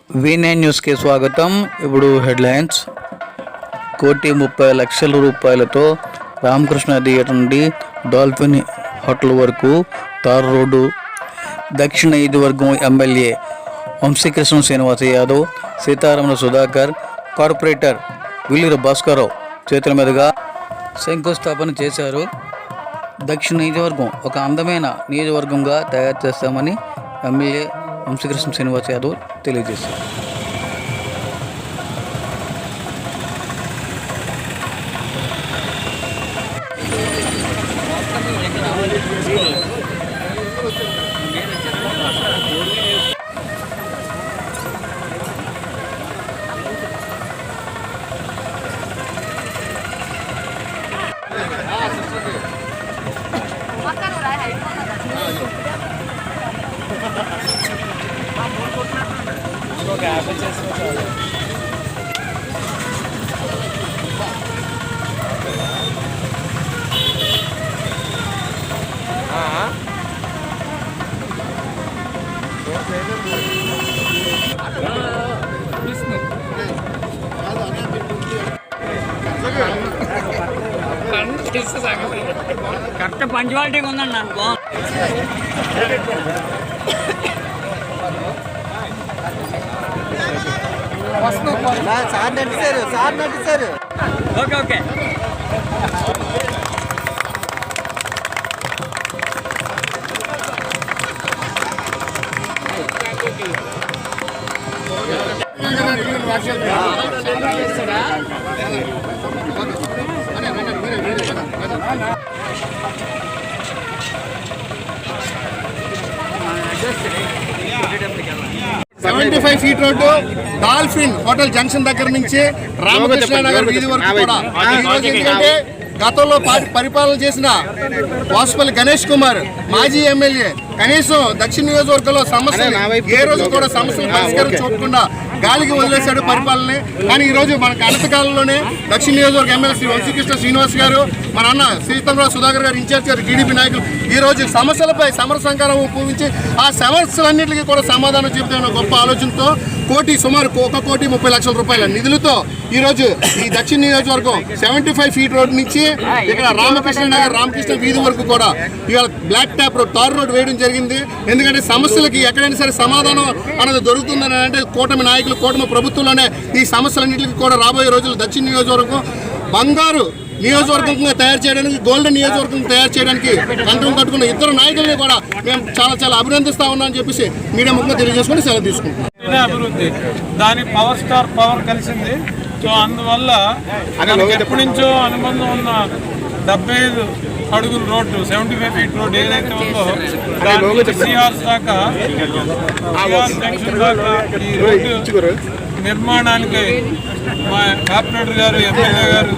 V9 న్యూస్కి స్వాగతం. ఇప్పుడు హెడ్లైన్స్. 1,30,00,000 రూపాయలతో రామకృష్ణ థియేటర్ నుండి డాల్ఫిన్ హోటల్ వరకు తార్ రోడ్డు. దక్షిణ నియోజకవర్గం ఎమ్మెల్యే వంశీకృష్ణ శ్రీనివాస్ యాదవ్, సీతారామన్ సుధాకర్, కార్పొరేటర్ విల్లుర భాస్కరరావు చేతుల మీదుగా శంకుస్థాపన చేశారు. దక్షిణ నియోజకవర్గం ఒక అందమైన నియోజకవర్గంగా తయారు చేస్తామని ఎమ్మెల్యే వంశీకృష్ణ శ్రీనివాస్ యాదవ్ తెలియజేశారు. కరెక్ట్ పంచువాలిటీగా ఉందండి నాకు. Okay okay $75 feet road dolphin hotel junction దగ్గర నుంచి రామకృష్ణ నగర్ వీధి వరకు కూడా ఈరోజు ఎందుకంటే గతంలో పరిపాలన చేసిన వాసుపల్లి గణేష్ కుమార్ మాజీ ఎమ్మెల్యే కనీసం దక్షిణ నియోజకవర్గంలో సమస్యలు ఏ రోజు కూడా సమస్యలు పరిష్కారం చూపకుండా గాలికి వదిలేశాడు పరిపాలన. కానీ ఈరోజు మనకు అనతకాలంలోనే దక్షిణ నియోజకవర్గ ఎమ్మెల్యే శ్రీ వంశీకృష్ణ శ్రీనివాస్ గారు, మన అన్న సీతారామన్ సుధాకర్ గారు, ఇన్ఛార్జ్ గారు, టీడీపీ నాయకులు ఈరోజు సమస్యలపై సమర సంకారం ఉపయోగించి ఆ సమస్యలన్నింటికీ కూడా సమాధానం చెబుతున్న గొప్ప ఆలోచనతో సుమారు 1,30,00,000 రూపాయల నిధులతో ఈరోజు ఈ దక్షిణ నియోజకవర్గం 75 feet రోడ్ నుంచి ఇక్కడ రామకృష్ణ నగర్ రామకృష్ణ వీధి వరకు కూడా ఇవాళ black top road tar road వేయడం జరిగింది. ఎందుకంటే సమస్యలకి ఎక్కడైనా సరే సమాధానం అనేది దొరుకుతుందని అంటే కూటమి నాయకులు, కూటమి ప్రభుత్వంలోనే ఈ సమస్యలన్నింటికి కూడా రాబోయే రోజులు దక్షిణ నియోజకవర్గం బంగారు నియోజకవర్గంగా తయారు చేయడానికి, గోల్డెన్ నియోజకవర్గం తయారు చేయడానికి కంఠం కట్టుకున్న ఇద్దరు నాయకుల్ని కూడా మేము చాలా అభినందిస్తా ఉన్నామని చెప్పేసి మీడియా ముఖ్యంగా తెలియజేసుకుని సెలవు తీసుకుంటాం. అభివృద్ధి దాని పవర్ స్టార్ పవర్ కలిసింది. సో అందువల్ల ఎప్పటి నుంచో అనుబంధం ఉన్న 75 అడుగుల రోడ్డు 75 feet రోడ్డు ఏదైతే ఉందో సిఆర్ దాకా జంక్షన్ దాకా ఈ రోడ్డు నిర్మాణానికి మా కార్పొరేటర్ గారు, ఎమ్మెల్యే గారు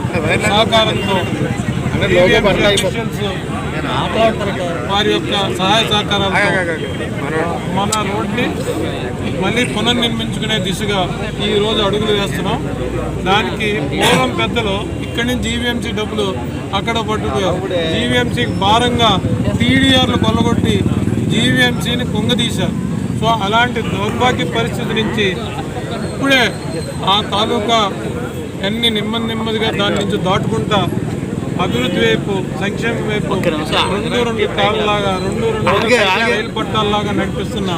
సహకారంతో వారి యొక్క సహాయ సహకారాలతో మన రోడ్ని మళ్ళీ పునర్నిర్మించుకునే దిశగా ఈరోజు అడుగులు వేస్తున్నాం. దానికి పూర్వం పెద్దలు ఇక్కడి నుంచి జీవీఎంసీ డబ్బులు అక్కడ పట్టుకుపోయారు. జీవీఎంసీకి భారంగా టీడీఆర్లు కొల్లగొట్టి జీవీఎంసీని కుంగదీశారు. సో అలాంటి దౌర్భాగ్య పరిస్థితి నుంచి ఇప్పుడే ఆ తాలూకా అన్ని నెమ్మదిగా దాని నుంచి దాటుకుంటా అభివృద్ధి వైపు, సంక్షేమం వైపు రెండు కాళ్ళలాగా రెండు రైలు పట్టాలలాగా నడిపిస్తున్న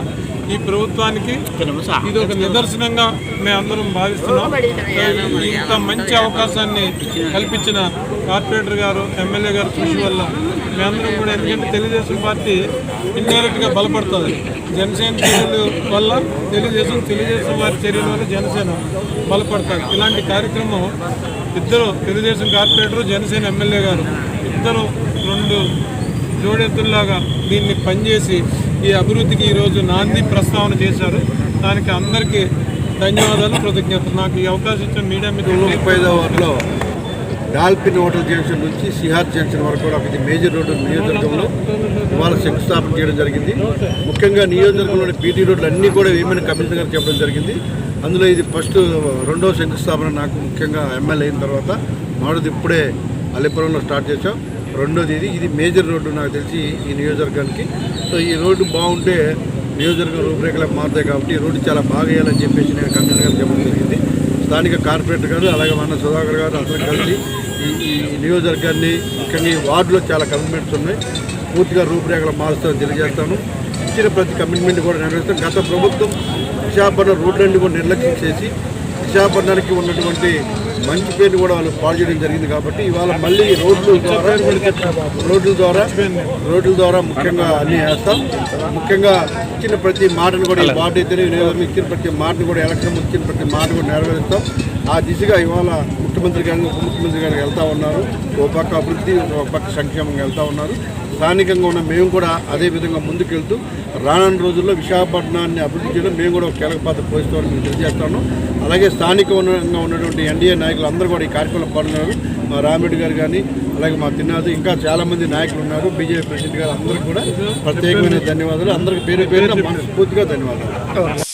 ఈ ప్రభుత్వానికి ఇది ఒక నిదర్శనంగా మేమందరం భావిస్తున్నాం. ఇంత మంచి అవకాశాన్ని కల్పించిన కార్పొరేటర్ గారు, ఎమ్మెల్యే గారు కృషి వల్ల మేమందరం కూడా, ఎందుకంటే తెలుగుదేశం పార్టీ ఇండైరెక్ట్గా బలపడుతుంది. జనసేన చర్యల వల్ల తెలుగుదేశం వారి చర్యల వల్ల జనసేన బలపడతారు. ఇలాంటి కార్యక్రమం ఇద్దరు తెలుగుదేశం కార్పొరేటరు, జనసేన ఎమ్మెల్యే గారు ఇద్దరు రెండు జోడెత్తుల్లాగా దీన్ని పనిచేసి ఈ అభివృద్ధికి ఈరోజు నాంది ప్రస్తావన చేశారు. దానికి అందరికీ ధన్యవాదాలు, కృతజ్ఞతలు. నాకు ఈ అవకాశం ఇచ్చిన మీడియా మీద 35వ వార్డులో డాల్ఫిన్ హోటల్ జంక్షన్ నుంచి సిహార్ జంక్షన్ వరకు కూడా ఇది మేజర్ రోడ్డు నియోజకవర్గంలో ఇవాళ శంకుస్థాపన చేయడం జరిగింది. ముఖ్యంగా నియోజకవర్గంలోని పీటీ రోడ్లు అన్నీ కూడా వేయమని కమిషనర్ గారు చెప్పడం జరిగింది. అందులో ఇది ఫస్ట్ రెండో శంకుస్థాపన నాకు ముఖ్యంగా ఎమ్మెల్యే అయిన తర్వాత. మొదటిది ఇప్పుడే అల్లిపురంలో స్టార్ట్ చేసాం. రెండోది ఇది మేజర్ రోడ్డు నాకు తెలిసి ఈ నియోజకవర్గానికి. సో ఈ రోడ్డు బాగుంటే నియోజకవర్గ రూపురేఖలకు మారుతాయి కాబట్టి ఈ రోడ్డు చాలా బాగా వేయాలని చెప్పేసి నేను కమిషనర్ గారు చెప్పడం జరిగింది. స్థానిక కార్పొరేటర్ గారు అలాగే మన సుధాకర్ గారు అందరూ కలిసి ఈ నియోజకవర్గాన్ని ముఖ్యంగా ఈ వార్డులో చాలా కమిట్మెంట్స్ ఉన్నాయి. పూర్తిగా రూపురేఖలు మారుస్తామని తెలియజేస్తాను. ఇచ్చిన ప్రతి కమిట్మెంట్ కూడా నెరవేరుస్తాం. గత ప్రభుత్వం విశాఖపట్నం రోడ్లన్నీ కూడా నిర్లక్ష్యం చేసి విశాఖపట్నానికి ఉన్నటువంటి మంచి పేరుని కూడా వాళ్ళు పాడు చేయడం జరిగింది. కాబట్టి ఇవాళ మళ్ళీ రోడ్ల ద్వారా ముఖ్యంగా అన్నీ వేస్తాం. ముఖ్యంగా ఇచ్చిన ప్రతి మాటను కూడా ఈ వార్డు అయితేనే వినియోగం ఇచ్చిన ప్రతి మాటను కూడా ఎలక్షన్ ఇచ్చిన ప్రతి మాట కూడా నెరవేరుస్తాం. ఆ దిశగా ఇవాళ ముఖ్యమంత్రి గారు ఉప ముఖ్యమంత్రి గారు వెళ్తూ ఉన్నారు. ఒక పక్క అభివృద్ధి, ఒక పక్క సంక్షేమంగా వెళ్తూ ఉన్నారు. స్థానికంగా ఉన్న మేము కూడా అదే విధంగా ముందుకెళ్తూ రానున్న రోజుల్లో విశాఖపట్నాన్ని అభివృద్ధి చేయడం మేము కూడా ఒక కీలక పాత్ర పోషిస్తామని మేము తెలియజేస్తాను. అలాగే స్థానికంగా ఉన్నటువంటి ఎన్డీఏ నాయకులు అందరూ కూడా ఈ కార్యక్రమంలో పాల్గొన్నారు. మా రామిరెడ్డి గారు కానీ అలాగే మా తిన్నాదు ఇంకా చాలామంది నాయకులు ఉన్నారు. బీజేపీ ప్రెసిడెంట్ గారు అందరికీ కూడా ప్రత్యేకమైన ధన్యవాదాలు. అందరికీ పేరు పేరున మనస్ఫూర్తిగా ధన్యవాదాలు.